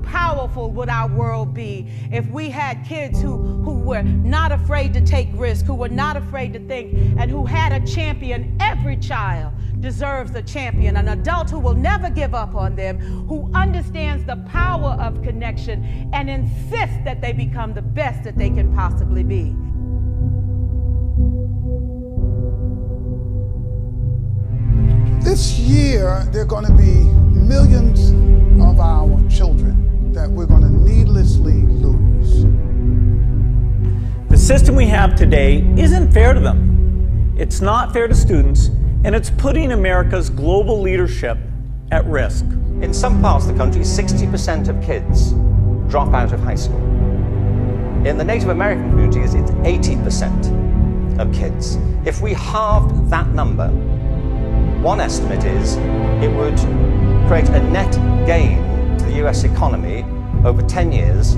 powerful would our world be if we had kids who were not afraid to take risks, who were not afraid to think, and who had a champion. Every child deserves a champion, an adult who will never give up on them, who understands the power of connection and insists that they become the best that they can possibly be. This year, there are going to be millions of our children that we're going to needlessly lose. The system we have today isn't fair to them. It's not fair to students, and it's putting America's global leadership at risk. In some parts of the country, 60% of kids drop out of high school. In the Native American communities, it's 80% of kids. If we halved that number, one estimate is it would create a net gain to the US economy over 10 years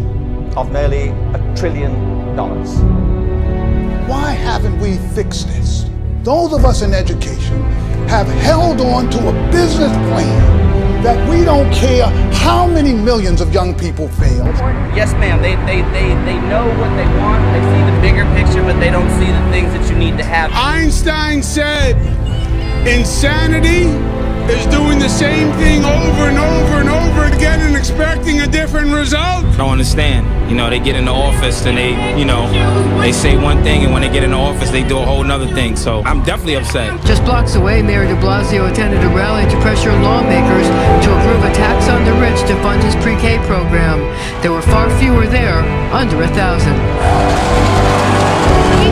of nearly $1 trillion. Why haven't we fixed this? Those of us in education have held on to a business plan that we don't care how many millions of young people fail. Yes, ma'am, they know what they want, they see the bigger picture, but they don't see the things that you need to have. Einstein said, insanity is doing the same thing over and over and over again and expecting a different result. I don't understand. You know, they get in the office and they say one thing, and when they get in the office, they do a whole nother thing. So I'm definitely upset. Just blocks away, Mayor de Blasio attended a rally to pressure lawmakers to approve a tax on the rich to fund his pre-K program. There were far fewer there, under 1,000.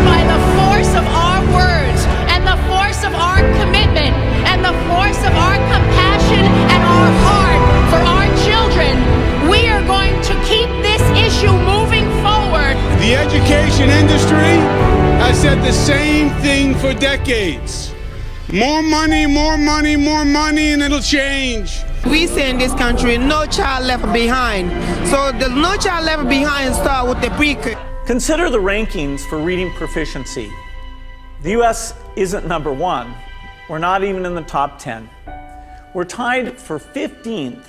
By the force of our words and the force of our commitment and the force of our compassion and our heart for our children, we are going to keep this issue moving forward. The education industry has said the same thing for decades. More money, more money, more money, and it'll change. We say in this country, no child left behind. So the no child left behind start with the pre-K. Consider the rankings for reading proficiency. The US isn't number 1. We're not even in the top 10. We're tied for 15th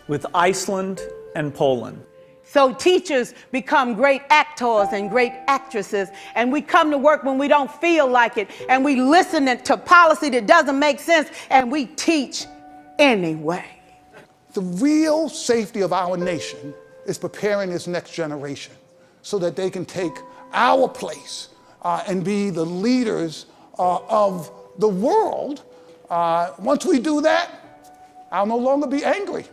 with Iceland and Poland. So teachers become great actors and great actresses, and we come to work when we don't feel like it, and we listen to policy that doesn't make sense, and we teach anyway. The real safety of our nation is preparing this next generation so that they can take our place and be the leaders of the world. Once we do that, I'll no longer be angry.